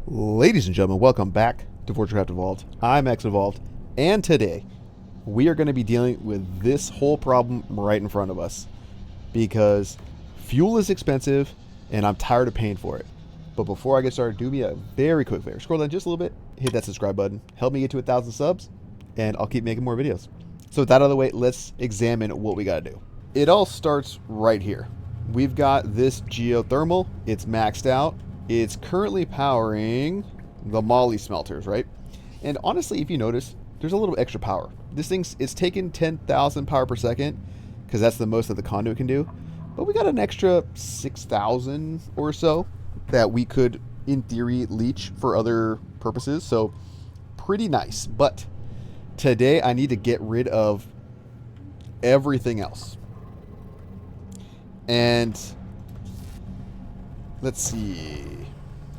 Ladies and gentlemen, welcome back to FortressCraft Evolved. I'm AxionEvolved, and today we are going to be dealing with this whole problem right in front of us because fuel is expensive and I'm tired of paying for it. But before I get started, do me a very quick favor. Scroll down just a little bit, hit that subscribe button, help me get to 1,000 subs, and I'll keep making more videos. So with that out of the way, let's examine what we got to do. It all starts right here. We've got this geothermal. It's maxed out. It's currently powering the moly smelters, right? And honestly, if you notice, there's a little extra power. This it's taking 10,000 power per second because that's the most that the conduit can do. But we got an extra 6,000 or so that we could, in theory, leech for other purposes. So pretty nice. But today I need to get rid of everything else. And let's see.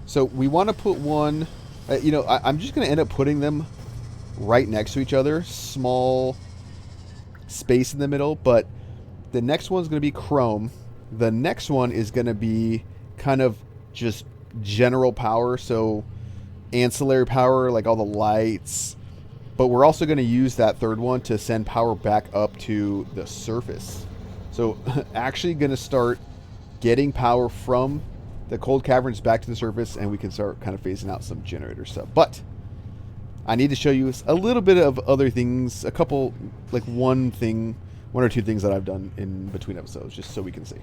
So we want to put one, I'm just going to end up putting them right next to each other. Small space in the middle. But the next one's going to be chrome. The next one is going to be kind of just general power. So ancillary power, like all the lights. But we're also going to use that third one to send power back up to the surface. So actually going to start getting power from the cold caverns back to the surface, and we can start kind of phasing out some generator stuff. But I need to show you a little bit of other things, a couple, like one or two things that I've done in between episodes, just so we can see.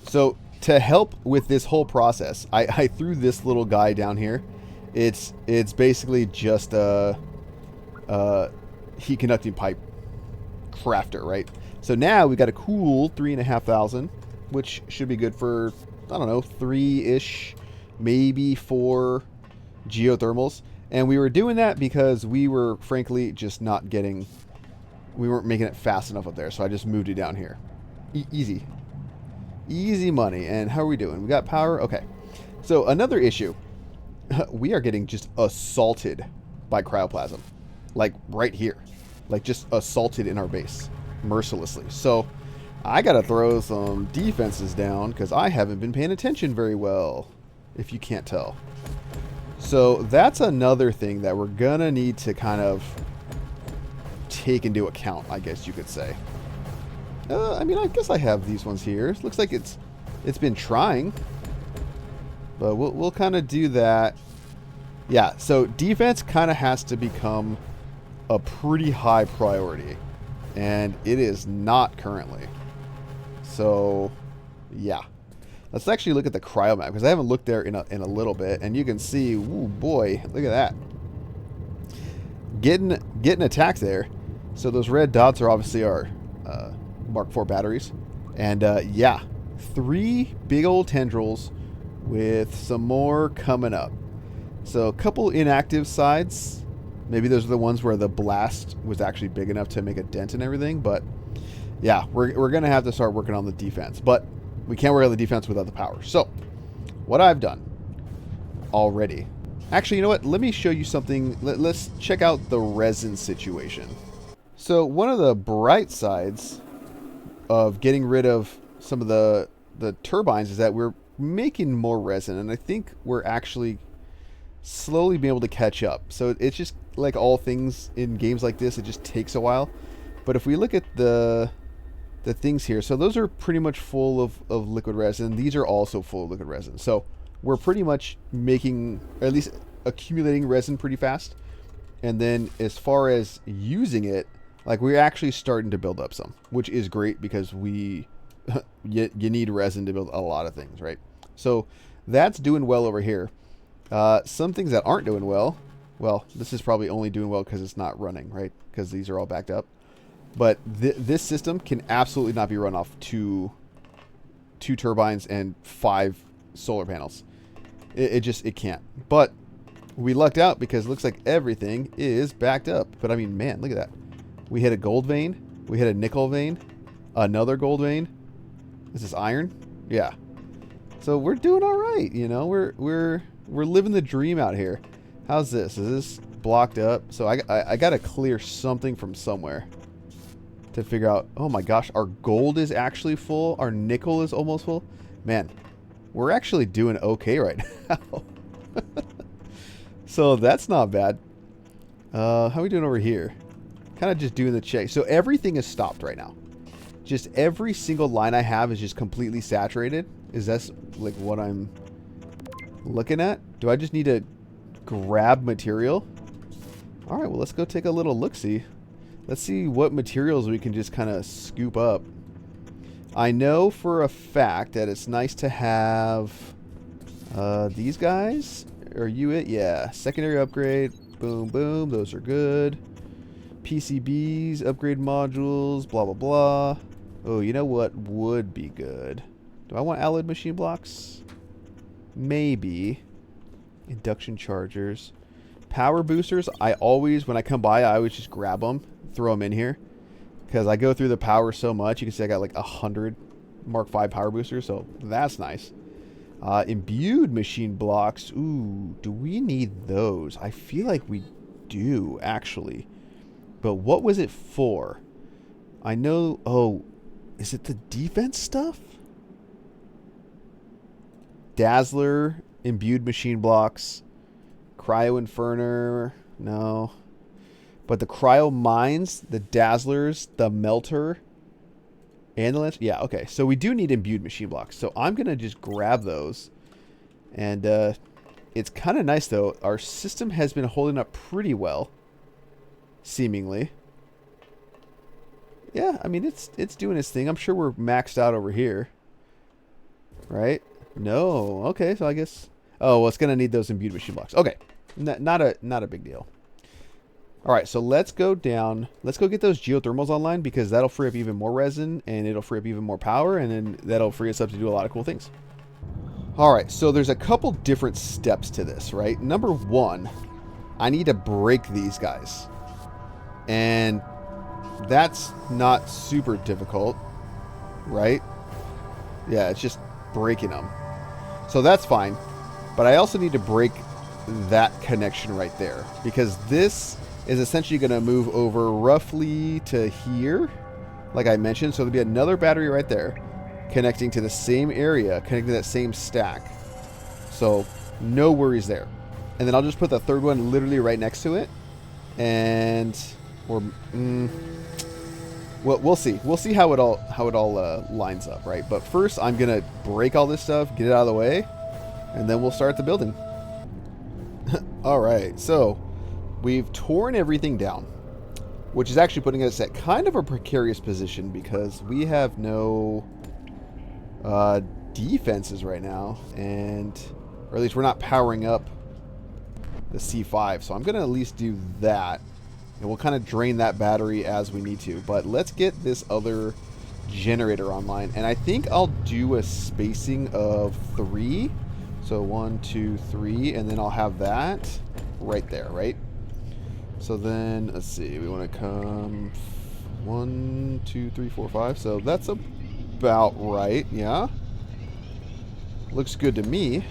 So to help with this whole process, I threw this little guy down here. It's basically just a heat conducting pipe crafter, right? So now we've got a cool 3,500, which should be good for, I don't know, 3-ish, maybe 4 geothermals. And we were doing that because we were frankly just we weren't making it fast enough up there. So I just moved it down here. Easy money. And how are we doing? We got power. Okay. So another issue, we are getting just assaulted by cryoplasm, like right here, like just assaulted in our base mercilessly. So I gotta throw some defenses down because I haven't been paying attention very well, if you can't tell. So that's another thing that we're gonna need to kind of take into account, I guess you could say. I guess I have these ones here. It looks like it's been trying, but we'll kind of do that. Yeah, so defense kind of has to become a pretty high priority, and it is not currently. So, yeah. Let's actually look at the cryo map, because I haven't looked there in a little bit. And you can see, ooh, boy, look at that. Getting attacked there. So those red dots are obviously our Mark IV batteries. And, yeah, 3 big old tendrils with some more coming up. So a couple inactive sides. Maybe those are the ones where the blast was actually big enough to make a dent and everything, but yeah, we're going to have to start working on the defense. But we can't work on the defense without the power. So, what I've done already. Actually, you know what? Let me show you something. Let's check out the resin situation. So, one of the bright sides of getting rid of some of the turbines is that we're making more resin. And I think we're actually slowly being able to catch up. So, it's just like all things in games like this, it just takes a while. But if we look at the things here, so those are pretty much full of liquid resin. These are also full of liquid resin. So we're pretty much making, or at least accumulating resin pretty fast. And then as far as using it, like we're actually starting to build up some, which is great because you need resin to build a lot of things, right? So that's doing well over here. Some things that aren't doing well, this is probably only doing well because it's not running, right? Because these are all backed up. But this system can absolutely not be run off two turbines and 5 solar panels. It can't. But we lucked out because it looks like everything is backed up. But I mean, man, look at that. We hit a gold vein. We hit a nickel vein. Another gold vein. Is this iron? Yeah. So we're doing all right. You know, we're living the dream out here. How's this? Is this blocked up? So I got to clear something from somewhere to figure out, oh my gosh, our gold is actually full. Our nickel is almost full. Man, we're actually doing okay right now. So that's not bad. How are we doing over here? Kind of just doing the check. So everything is stopped right now. Just every single line I have is just completely saturated. Is that like what I'm looking at? Do I just need to grab material? All right, well, let's go take a little look-see. Let's see what materials we can just kind of scoop up. I know for a fact that it's nice to have these guys. Are you it? Yeah. Secondary upgrade. Boom, boom. Those are good. PCBs, upgrade modules, blah, blah, blah. Oh, you know what would be good? Do I want alloyed machine blocks? Maybe. Induction chargers. Power boosters, I always, when I come by, I always just grab them, throw them in here. Because I go through the power so much. You can see I got like 100 Mark V power boosters, so that's nice. Imbued machine blocks. Ooh, do we need those? I feel like we do, actually. But what was it for? I know... Oh, is it the defense stuff? Dazzler, imbued machine blocks, cryo inferner, no. But the cryo mines, the dazzlers, the melter, and the lens. Yeah, okay. So we do need imbued machine blocks. So I'm going to just grab those. And it's kind of nice, though. Our system has been holding up pretty well, seemingly. Yeah, I mean, it's doing its thing. I'm sure we're maxed out over here. Right? No. Okay, so I guess... Oh, well, it's going to need those imbued machine blocks. Okay. Not a big deal. All right, so let's go down. Let's go get those geothermals online because that'll free up even more resin and it'll free up even more power, and then that'll free us up to do a lot of cool things. All right, so there's a couple different steps to this, right? Number one, I need to break these guys. And that's not super difficult, right? Yeah, it's just breaking them. So that's fine. But I also need to break that connection right there because this is essentially going to move over roughly to here, like I mentioned. So there'll be another battery right there connecting to the same area, connecting to that same stack. So no worries there. And then I'll just put the third one literally right next to it. And we'll see. We'll see how it all lines up, right? But first, I'm going to break all this stuff, get it out of the way, and then we'll start the building. All right, so we've torn everything down, which is actually putting us at kind of a precarious position because we have no defenses right now, or at least we're not powering up the C5. So I'm going to at least do that, and we'll kind of drain that battery as we need to. But let's get this other generator online, and I think I'll do a spacing of 3. So 1, 2, 3, and then I'll have that right there, right? So then, let's see, we want to come 1, 2, 3, 4, 5. So that's about right, yeah. Looks good to me.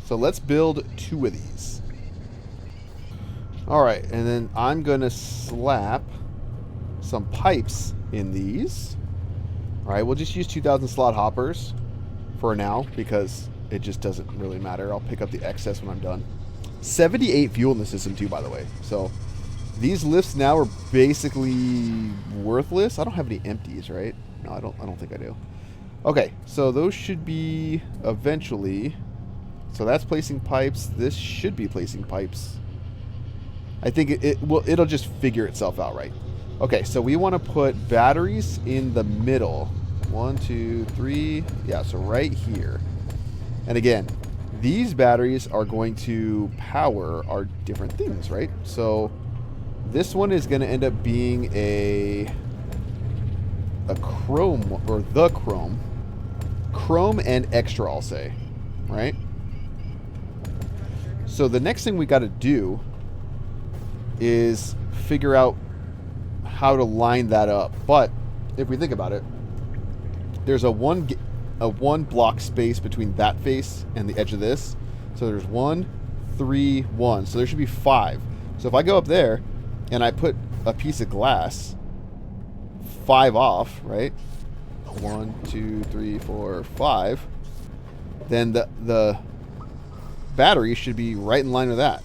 So let's build 2 of these. All right, and then I'm going to slap some pipes in these. All right, we'll just use 2,000 slot hoppers for now because it just doesn't really matter. I'll pick up the excess when I'm done. 78 fuel in the system too, by the way. So these lifts now are basically worthless. I don't have any empties, right? No, I don't think I do. Okay, so those should be eventually. So that's placing pipes. This should be placing pipes. I think it'll just figure itself out, right? Okay, so we want to put batteries in the middle. 1, 2, 3. Yeah, so right here. And again, these batteries are going to power our different things, right? So this one is going to end up being a chrome, or the chrome and extra, I'll say, right? So the next thing we got to do is figure out how to line that up. But if we think about it, there's a one block space between that face and the edge of this. So there's 1, 3, 1. So there should be 5. So if I go up there and I put a piece of glass 5 off, right? 1, 2, 3, 4, 5. Then the battery should be right in line with that.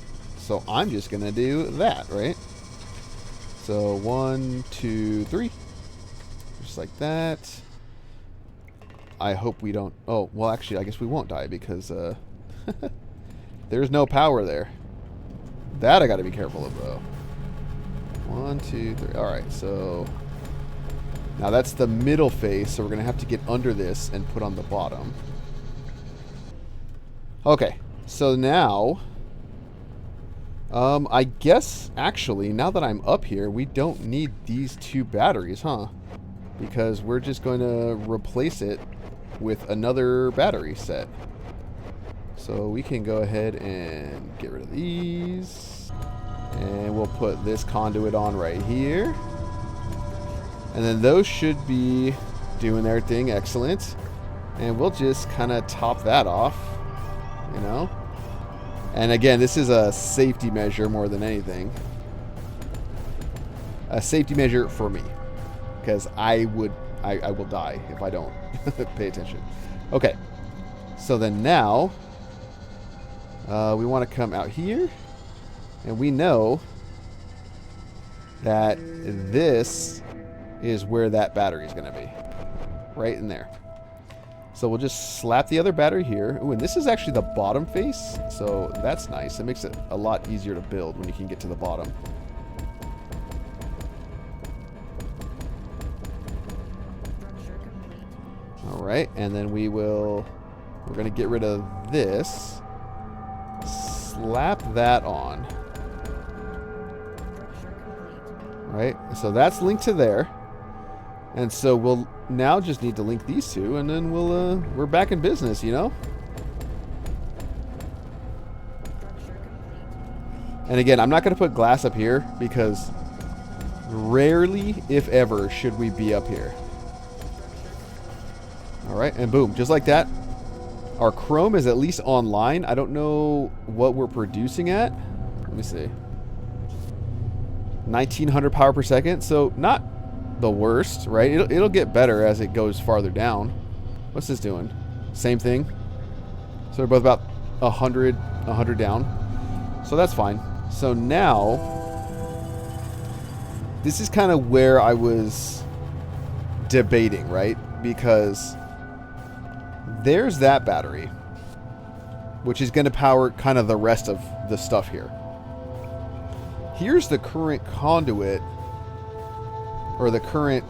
So I'm just going to do that, right? So 1, 2, 3. Just like that. I hope we don't... Oh, well, actually, I guess we won't die because there's no power there. That I got to be careful of, though. 1, 2, 3. All right, so... Now that's the middle face, so we're going to have to get under this and put on the bottom. Okay, so now... I guess, actually, now that I'm up here, we don't need these 2 batteries, huh? Because we're just going to replace it with another battery set. So we can go ahead and get rid of these. And we'll put this conduit on right here. And then those should be doing their thing. Excellent. And we'll just kind of top that off, you know. And again, this is a safety measure more than anything. A safety measure for me. Because I will die if I don't pay attention. Okay. So then now, we want to come out here. And we know that this is where that battery is going to be. Right in there. So we'll just slap the other battery here. Ooh, and this is actually the bottom face. So that's nice. It makes it a lot easier to build when you can get to the bottom. Alright, and then we're going to get rid of this. Slap that on. Right, so that's linked to there. And so we'll now just need to link these 2, and then we're back in business, you know? And again, I'm not going to put glass up here because rarely, if ever, should we be up here. Alright, and boom, just like that. Our chrome is at least online. I don't know what we're producing at. Let me see. 1900 power per second, so not the worst, right? It'll get better as it goes farther down. What's this doing? Same thing. So they're both about 100 down. So that's fine. So now, this is kind of where I was debating, right? Because there's that battery, which is going to power kind of the rest of the stuff here. Here's the current conduit, or the current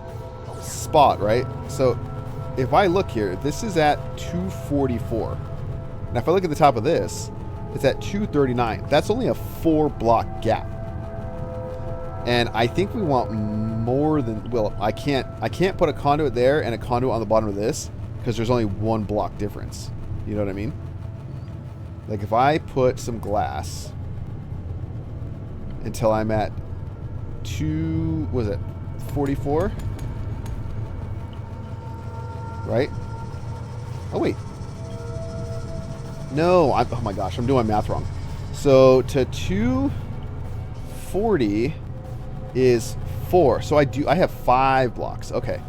spot, right? So if I look here, this is at 244. Now if I look at the top of this, it's at 239. That's only a 4-block gap. And I think we want more than... Well, I can't put a conduit there and a conduit on the bottom of this because there's only 1 block difference. You know what I mean? Like if I put some glass until I'm at 44? Right? Oh, wait. No, oh my gosh, I'm doing my math wrong. So to 240 is 4. So I have 5 blocks. Okay.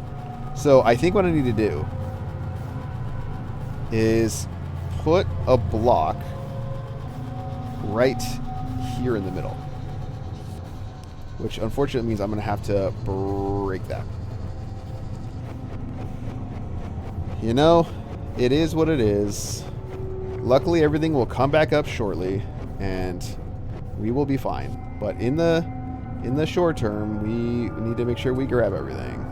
So I think what I need to do is put a block right here in the middle. Which unfortunately means I'm going to have to break that. You know, it is what it is. Luckily, everything will come back up shortly, and we will be fine. But in the short term, we need to make sure we grab everything.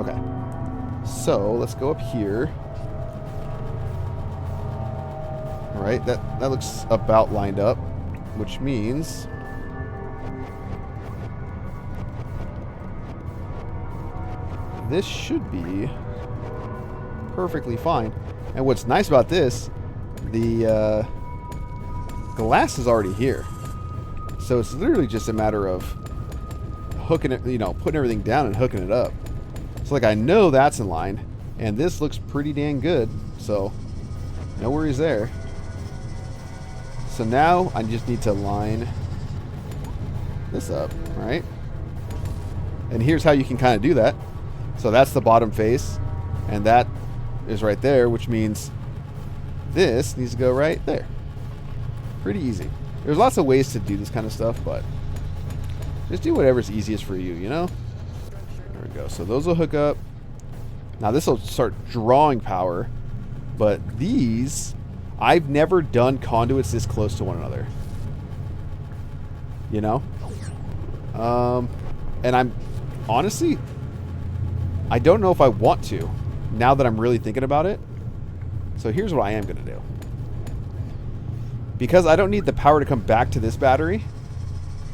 Okay. So, let's go up here. Alright, that looks about lined up, which means... this should be perfectly fine. And what's nice about this, the glass is already here. So it's literally just a matter of hooking it, you know, putting everything down and hooking it up. So like I know that's in line, and this looks pretty dang good. So no worries there. So now I just need to line this up, right? And here's how you can kind of do that. So that's the bottom face, and that is right there, which means this needs to go right there. Pretty easy. There's lots of ways to do this kind of stuff, but just do whatever's easiest for you, you know? There we go. So those will hook up. Now this will start drawing power, but these, I've never done conduits this close to one another. You know? And I'm, honestly, I don't know if I want to, now that I'm really thinking about it. So here's what I am going to do. Because I don't need the power to come back to this battery,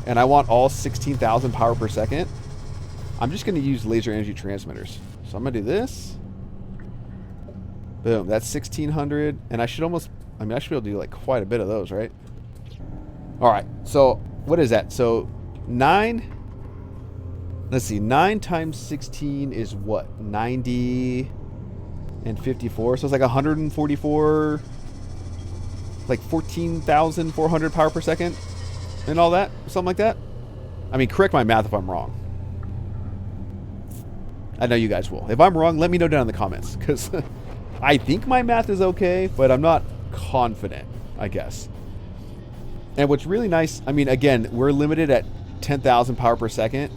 and I want all 16,000 power per second, I'm just going to use laser energy transmitters. So I'm going to do this. Boom, that's 1,600, and I should almost, I mean, I should be able to do like quite a bit of those, right? All right, so what is that? So 9, let's see, 9 times 16 is what? 90 and 54, so it's like 144, like 14,400 power per second and all that, something like that. I mean, correct my math if I'm wrong. I know you guys will. If I'm wrong, let me know down in the comments, because I think my math is okay, but I'm not confident, I guess. And what's really nice, I mean, again, we're limited at 10,000 power per second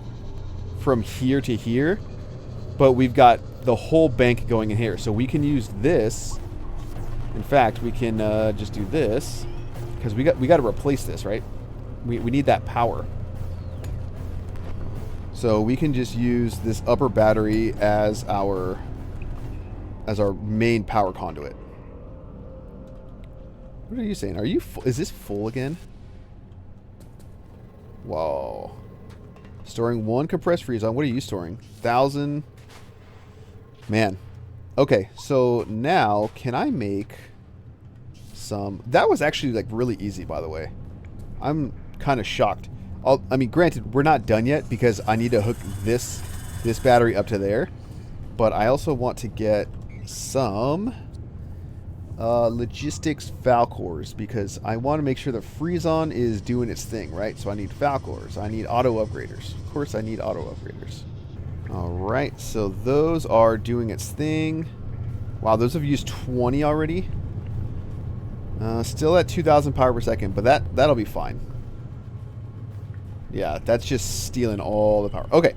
from here to here, but we've got the whole bank going in here. So we can use this. In fact, we can just do this, because we got to replace this, right? We need that power. So we can just use this upper battery as our main power conduit. What are you saying? Are you is this full again? Whoa. Storing 1 compressed freeze on. What are you storing? 1,000. Man. Okay, so now can I make some... That was actually like really easy, by the way. I'm kind of shocked. I mean, granted, we're not done yet because I need to hook this battery up to there. But I also want to get some logistics Falcors, because I want to make sure the freeze-on is doing its thing, right? So I need Falcors. I need auto upgraders. Of course, I need auto upgraders. All right, so those are doing its thing. Wow, those have used 20 already. Still at 2,000 power per second, but that'll be fine. Yeah, that's just stealing all the power. Okay,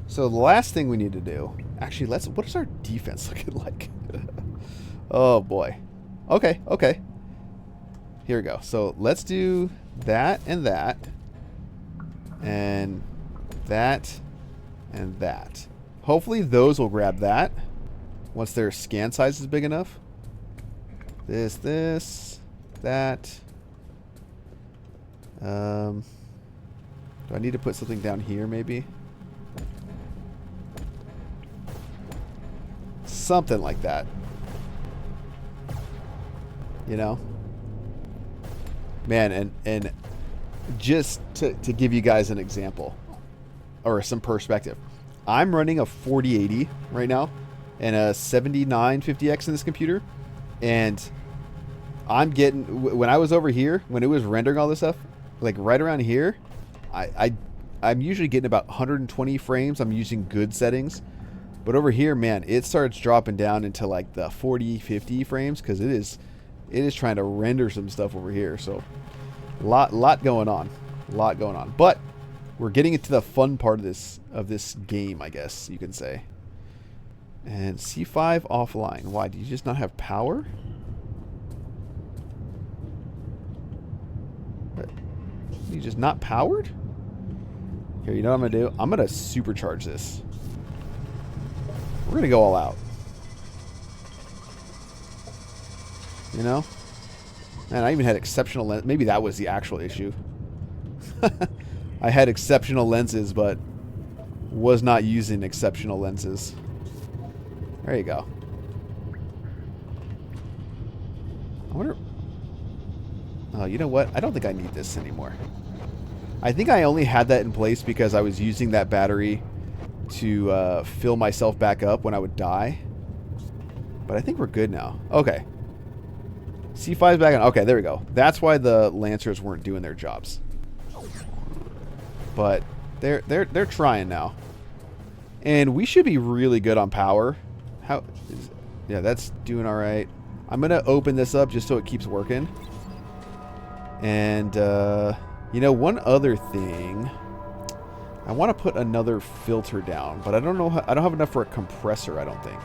so the last thing we need to do... Actually, what is our defense looking like? Oh, boy. Okay, okay. Here we go. So let's do that and that. And that and that. Hopefully those will grab that once their scan size is big enough. This, that. Do I need to put something down here maybe? Something like that. You know? Man, and just to give you guys an example or some perspective, I'm running a 4080 right now and a 7950X in this computer, and I'm getting, when I was over here, when it was rendering all this stuff, like right around here, I'm usually getting about 120 frames. I'm using good settings. But over here, man, it starts dropping down into like the 40, 50 frames, because it is trying to render some stuff over here. So a lot going on. A lot going on. But we're getting into the fun part of this game, I guess you can say. And C5 offline. Why? Do you just not have power? You just not powered? Here, you know what I'm going to do? I'm going to supercharge this. We're going to go all out. You know? Man, I even had exceptional lens. Maybe that was the actual issue. I had exceptional lenses, but was not using exceptional lenses. There you go. I wonder... Oh, you know what? I don't think I need this anymore. I think I only had that in place because I was using that battery to fill myself back up when I would die. But I think we're good now. Okay. C5's back on. Okay, there we go. That's why the Lancers weren't doing their jobs. But they're trying now. And we should be really good on power. Yeah, that's doing all right. I'm going to open this up just so it keeps working. And, you know, one other thing. I want to put another filter down, but I don't know. I don't have enough for a compressor, I don't think.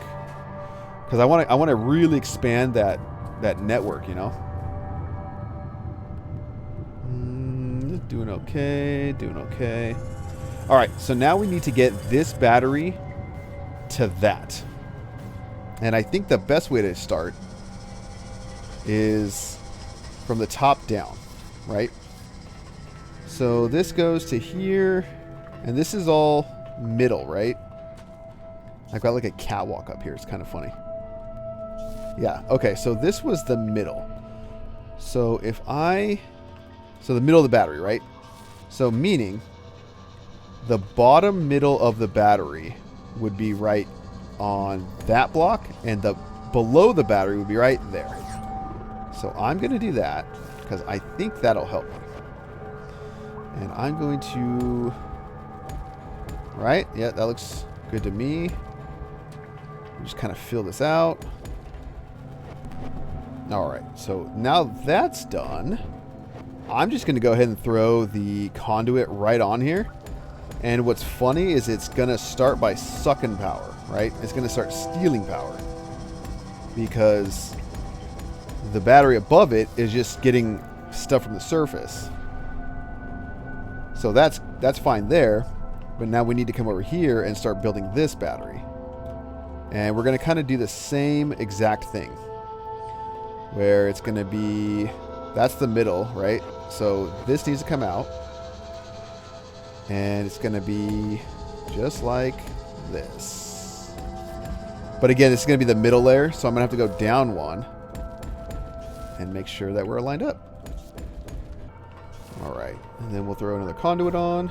Because I want to really expand that network, you know. Doing okay, doing okay. All right, so now we need to get this battery to that. And I think the best way to start is from the top down, right? So this goes to here, and this is all middle, right? I've got like a catwalk up here. It's kind of funny. Yeah, okay, so this was the middle. So if so the middle of the battery, right? So meaning the bottom middle of the battery would be right on that block, and the below the battery would be right there. So I'm going to do that because I think that'll help me. And I'm going to... Right? Yeah, that looks good to me. Just kind of fill this out. Alright, so now that's done, I'm just going to go ahead and throw the conduit right on here. And what's funny is it's going to start by sucking power, right? It's going to start stealing power. Because the battery above it is just getting stuff from the surface. So that's fine there. But now we need to come over here and start building this battery. And we're going to kind of do the same exact thing. Where it's going to be... That's the middle, right? So this needs to come out. And it's going to be just like this. But again, it's going to be the middle layer. So I'm going to have to go down one. And make sure that we're lined up. Alright. And then we'll throw another conduit on.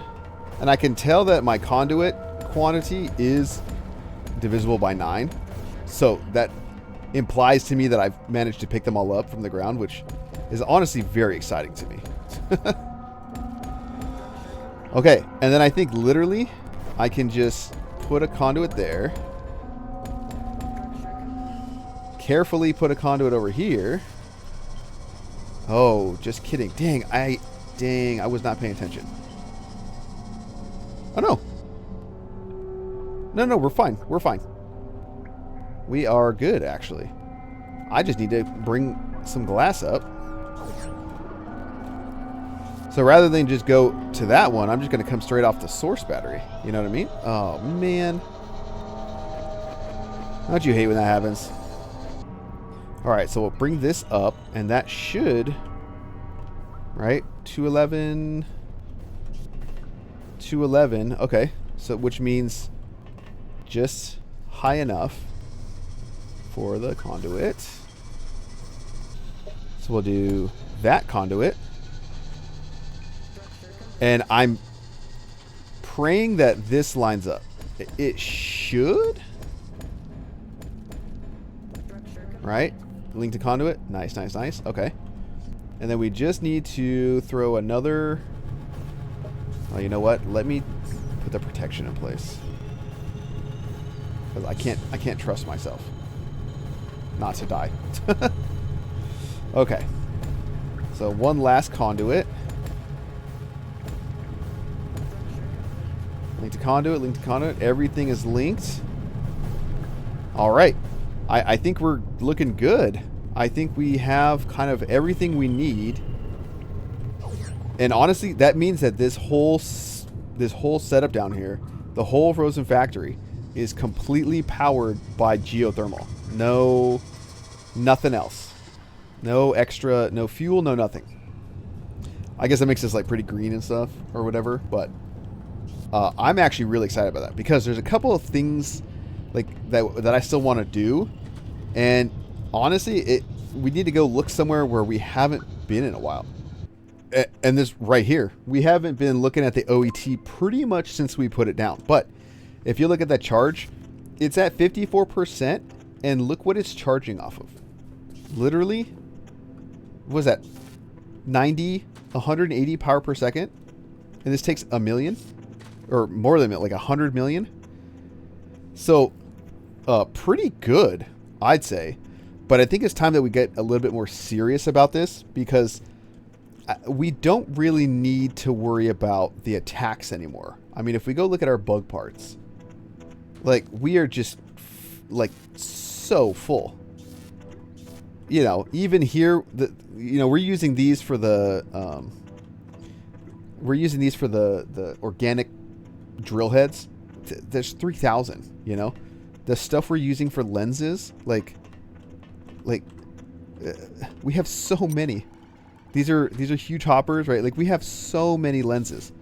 And I can tell that my conduit quantity is divisible by 9. So that implies to me that I've managed to pick them all up from the ground, which is honestly very exciting to me. Okay, and then I think literally I can just put a conduit there. Carefully put a conduit over here. Oh, just kidding. Dang, I was not paying attention. Oh, no. No, we're fine. We're fine. We are good, actually. I just need to bring some glass up. So rather than just go to that one, I'm just going to come straight off the source battery. You know what I mean? Oh, man. Don't you hate when that happens? Alright, so we'll bring this up, and that should... Right? 211... 211. Okay. So, which means just high enough for the conduit. So we'll do that conduit. And I'm praying that this lines up. It should. Right? Link to conduit. Nice, nice, nice. Okay. And then we just need to throw another... Oh, you know what? Let me put the protection in place. Because I can't trust myself not to die. Okay. So one last conduit. Link to conduit, link to conduit. Everything is linked. Alright. I think we're looking good. I think we have kind of everything we need. And honestly, that means that this whole setup down here, the whole frozen factory, is completely powered by geothermal. No, nothing else. No extra, no fuel, no nothing. I guess that makes this like pretty green and stuff or whatever, but I'm actually really excited about that because there's a couple of things like that I still want to do, and honestly, we need to go look somewhere where we haven't been in a while. And this right here, we haven't been looking at the OET pretty much since we put it down. But if you look at that charge, it's at 54%, and look what it's charging off of. Literally, what was that? 90, 180 power per second, and this takes a million, or more than like 100 million. So, pretty good, I'd say. But I think it's time that we get a little bit more serious about this because we don't really need to worry about the attacks anymore. I mean, if we go look at our bug parts, like, we are just like so full. You know, even here, we're using these for the the organic drill heads. There's 3,000. You know, the stuff we're using for lenses, we have so many. These are huge hoppers, right? Like, we have so many lenses,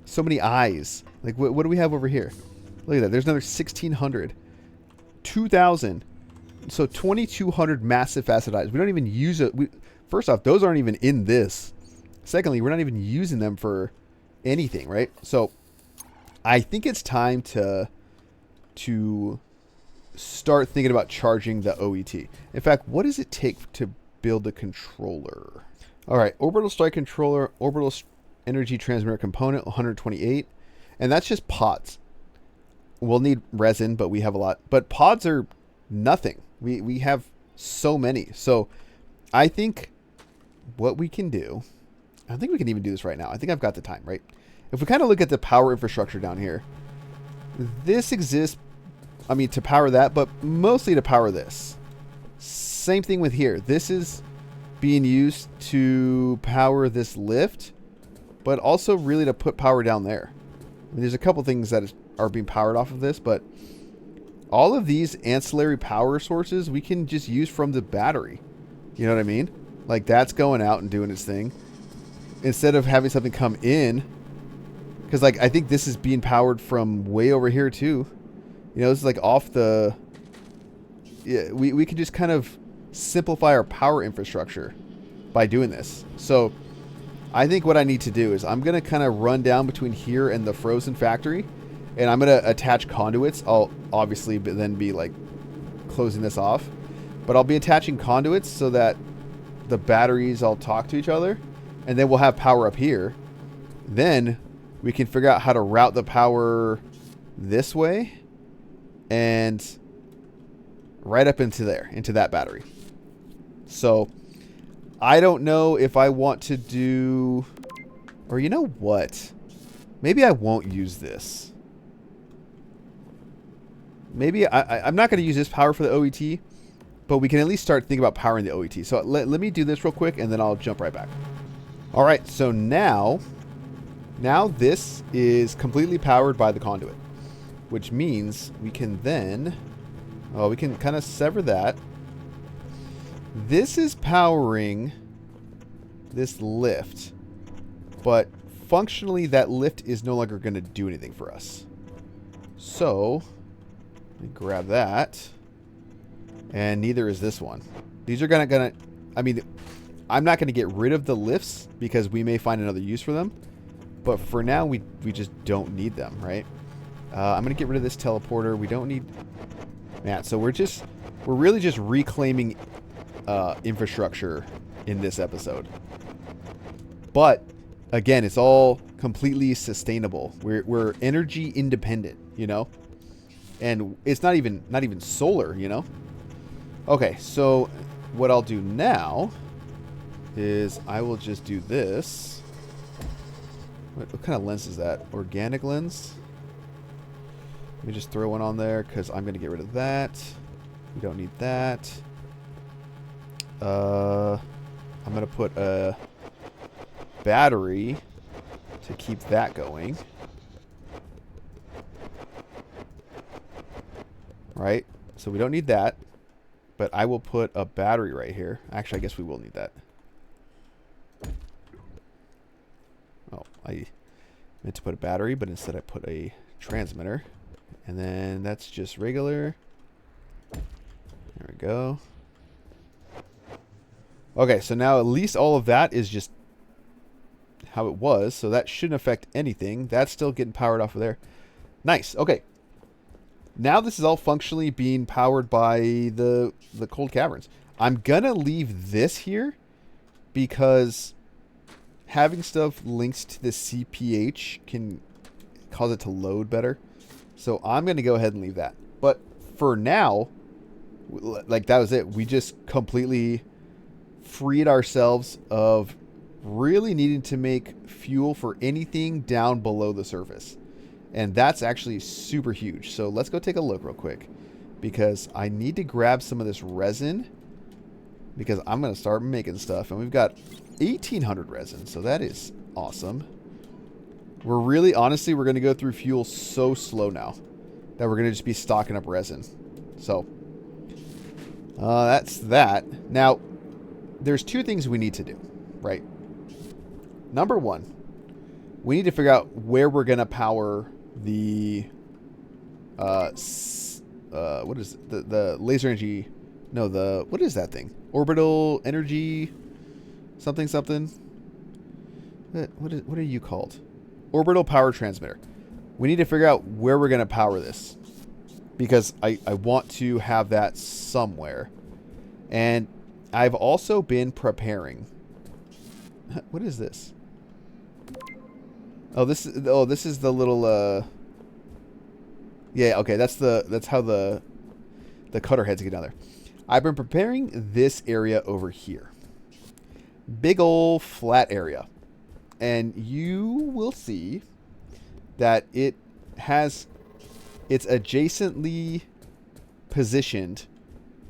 so many eyes. Like, what do we have over here? Look at that. There's another 1,600, 2,000. So 2,200 massive facet eyes. We don't even use it. First off, those aren't even in this. Secondly, we're not even using them for anything, right? So I think it's time to start thinking about charging the OET. In fact, what does it take to build a controller? All right, orbital strike controller, orbital energy transmitter component, 128. And that's just pods. We'll need resin, but we have a lot. But pods are nothing. We have so many. So I think what we can do, I think we can even do this right now. I think I've got the time, right? If we kind of look at the power infrastructure down here, this exists, I mean, to power that, but mostly to power this. Same thing with here. This is being used to power this lift, but also really to put power down there. I mean, there's a couple things that are being powered off of this, but all of these ancillary power sources we can just use from the battery. You know what I mean? Like, that's going out and doing its thing instead of having something come in. Because, like, I think this is being powered from way over here too. You know, this is like off the... Yeah, we can just kind of simplify our power infrastructure by doing this. So I think what I need to do is I'm going to kind of run down between here and the frozen factory, and I'm going to attach conduits. I'll obviously then be like closing this off, but I'll be attaching conduits so that the batteries all talk to each other, and then we'll have power up here. Then we can figure out how to route the power this way and right up into there, into that battery. So I don't know if I want to do, or you know what? Maybe I won't use this. Maybe I'm not going to use this power for the OET, but we can at least start thinking about powering the OET. So let me do this real quick, and then I'll jump right back. All right, so now this is completely powered by the conduit, which means we can then, we can kind of sever that. This is powering this lift, but functionally that lift is no longer going to do anything for us. So let me grab that, and neither is this one. These are gonna I mean, I'm not going to get rid of the lifts because we may find another use for them, but for now we just don't need them, right? I'm going to get rid of this teleporter. We don't need that. So we're really just reclaiming infrastructure in this episode. But again, it's all completely sustainable. We're energy independent, you know? And it's not even solar, you know? Okay, so what I'll do now is I will just do this. What kind of lens is that? Organic lens? Let me just throw one on there because I'm going to get rid of that. We don't need that. I'm going to put a battery to keep that going. Right? So we don't need that. But I will put a battery right here. Actually, I guess we will need that. Oh, I meant to put a battery, but instead I put a transmitter. And then that's just regular. There we go. Okay, so now at least all of that is just how it was. So that shouldn't affect anything. That's still getting powered off of there. Nice. Okay. Now this is all functionally being powered by the cold caverns. I'm going to leave this here because having stuff linked to the CPH can cause it to load better. So I'm going to go ahead and leave that. But for now, like, that was it. We just completely freed ourselves of really needing to make fuel for anything down below the surface. And that's actually super huge. So let's go take a look real quick, because I need to grab some of this resin, because I'm going to start making stuff. And we've got 1,800 resin, so that is awesome. We're really, honestly, we're going to go through fuel so slow now that we're going to just be stocking up resin. So that's that. Now, there's two things we need to do, right? Number one, we need to figure out where we're going to power the what is it? The laser energy? No, the, what is that thing? Orbital energy something something. What are you called? Orbital power transmitter. We need to figure out where we're going to power this, because I want to have that somewhere. And I've also been preparing. What is this? Oh, this is the little yeah, okay, that's how the cutter heads get down there. I've been preparing this area over here. Big old flat area. And you will see that it's adjacently positioned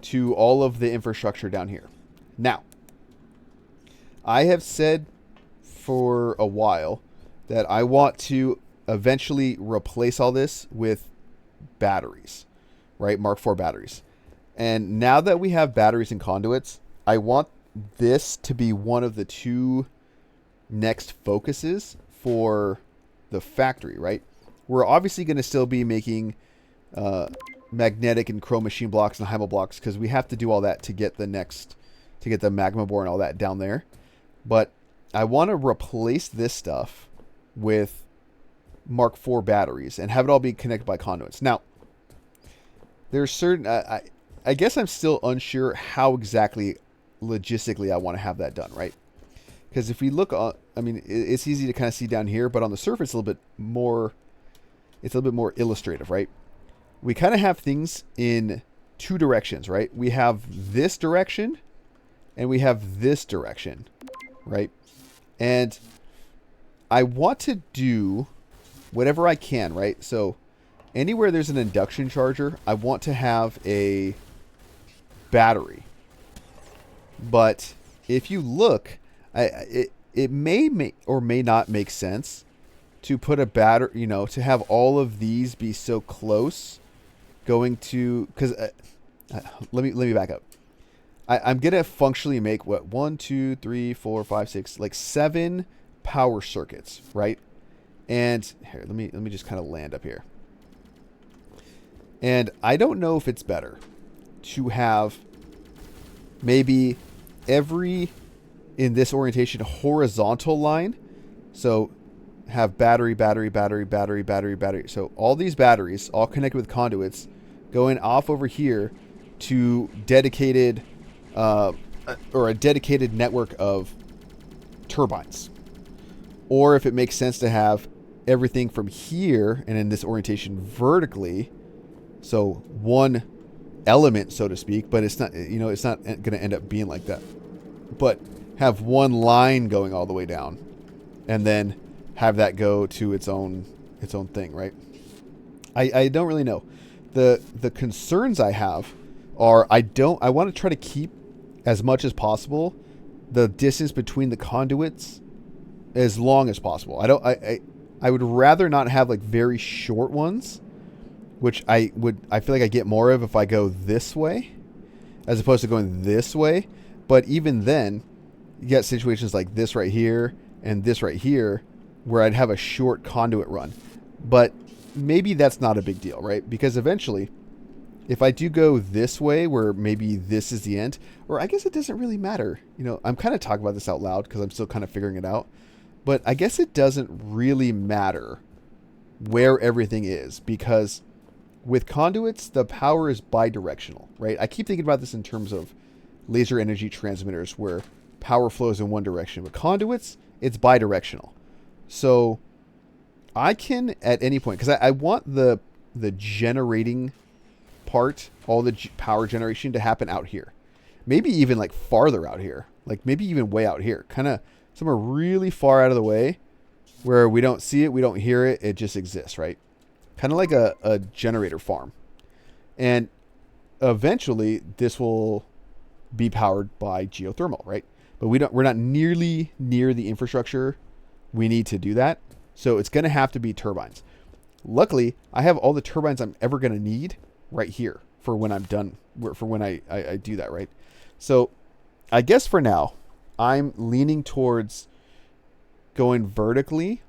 to all of the infrastructure down here. Now, I have said for a while that I want to eventually replace all this with batteries, right? Mark IV batteries. And now that we have batteries and conduits, I want this to be one of the two next focuses for the factory, right? We're obviously going to still be making magnetic and chrome machine blocks and Heimel blocks, because we have to do all that to get the magma bore and all that down there. But I want to replace this stuff with Mark IV batteries and have it all be connected by conduits. Now, there's certain I guess I'm still unsure how exactly logistically I want to have that done, right? Because if we look on, I mean, it's easy to kind of see down here, but on the surface, it's a little bit more illustrative, right? We kind of have things in two directions, right? We have this direction and we have this direction, right? And I want to do whatever I can, right? So anywhere there's an induction charger, I want to have a battery. But if you look, it may or may not make sense to put a battery, to have all of these be so close going to, because let me back up. I'm going to functionally make what, 1, 2, 3, 4, 5, 6, like 7 power circuits, right? And here, let me just kind of land up here. And I don't know if it's better to have maybe every, in this orientation, horizontal line. So have battery. So all these batteries all connected with conduits going off over here to dedicated or a dedicated network of turbines. Or if it makes sense to have everything from here and in this orientation vertically, so one element, so to speak, but it's not, it's not going to end up being like that. But have one line going all the way down, and then have that go to its own thing, right? I don't really know. The concerns I have are I want to try to keep as much as possible the distance between the conduits as long as possible. I would rather not have like very short ones, which I feel like I get more of if I go this way as opposed to going this way. But even then, you get situations like this right here and this right here where I'd have a short conduit run. But maybe that's not a big deal, right? Because eventually, if I do go this way where maybe this is the end, or I guess it doesn't really matter. I'm kind of talking about this out loud because I'm still kind of figuring it out. But I guess it doesn't really matter where everything is, because with conduits, the power is bidirectional, right? I keep thinking about this in terms of laser energy transmitters where power flows in one direction. With conduits, it's bidirectional. So I can, at any point, because I want the generating part, all the power generation to happen out here. Maybe even like farther out here. Like maybe even way out here. Kind of somewhere really far out of the way where we don't see it, we don't hear it, it just exists, right? Kind of like a generator farm. And eventually this will be powered by geothermal, right? But we're not nearly near the infrastructure we need to do that. So it's going to have to be turbines. Luckily, I have all the turbines I'm ever going to need right here for when I'm done, for when I do that, right? So I guess for now, I'm leaning towards going vertically,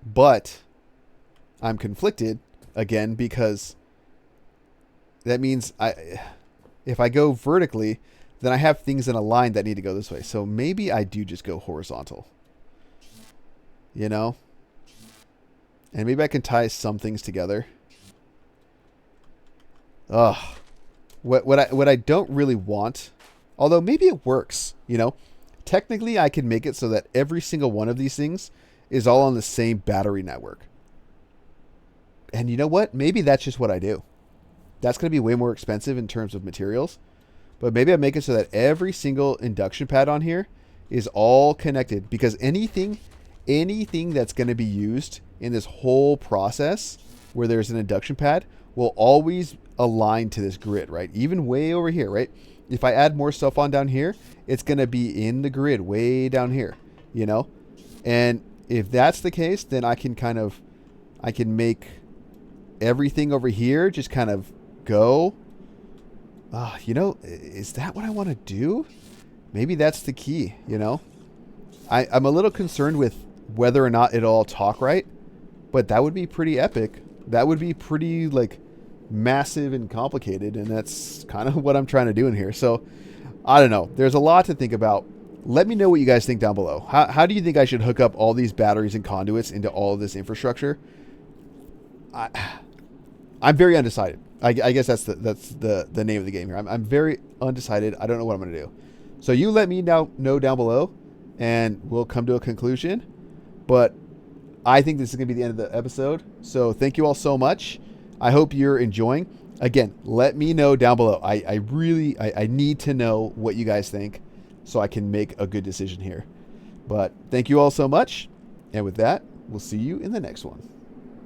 but I'm conflicted again because that means if I go vertically, then I have things in a line that need to go this way. So maybe I do just go horizontal, you know? And maybe I can tie some things together. Ugh. What I don't really want, although maybe it works, you know? Technically, I can make it so that every single one of these things is all on the same battery network. And you know what? Maybe that's just what I do. That's going to be way more expensive in terms of materials. But maybe I make it so that every single induction pad on here is all connected. Because anything that's going to be used in this whole process where there's an induction pad will always align to this grid, right? Even way over here, right? If I add more stuff on down here, it's going to be in the grid way down here, you know? And if that's the case, then I can make everything over here just kind of go. You know, is that what I want to do? Maybe that's the key, you know? I'm a little concerned with whether or not it'll all talk right, but that would be pretty epic. That would be pretty, like, massive and complicated, and that's kind of what I'm trying to do in here. So, I don't know. There's a lot to think about. Let me know what you guys think down below. How do you think I should hook up all these batteries and conduits into all of this infrastructure? I'm very undecided. I guess that's the name of the game here. I'm very undecided. I don't know what I'm going to do. So you let me know down below, and we'll come to a conclusion. But I think this is going to be the end of the episode. So thank you all so much. I hope you're enjoying. Again, let me know down below. I need to know what you guys think so I can make a good decision here. But thank you all so much. And with that, we'll see you in the next one.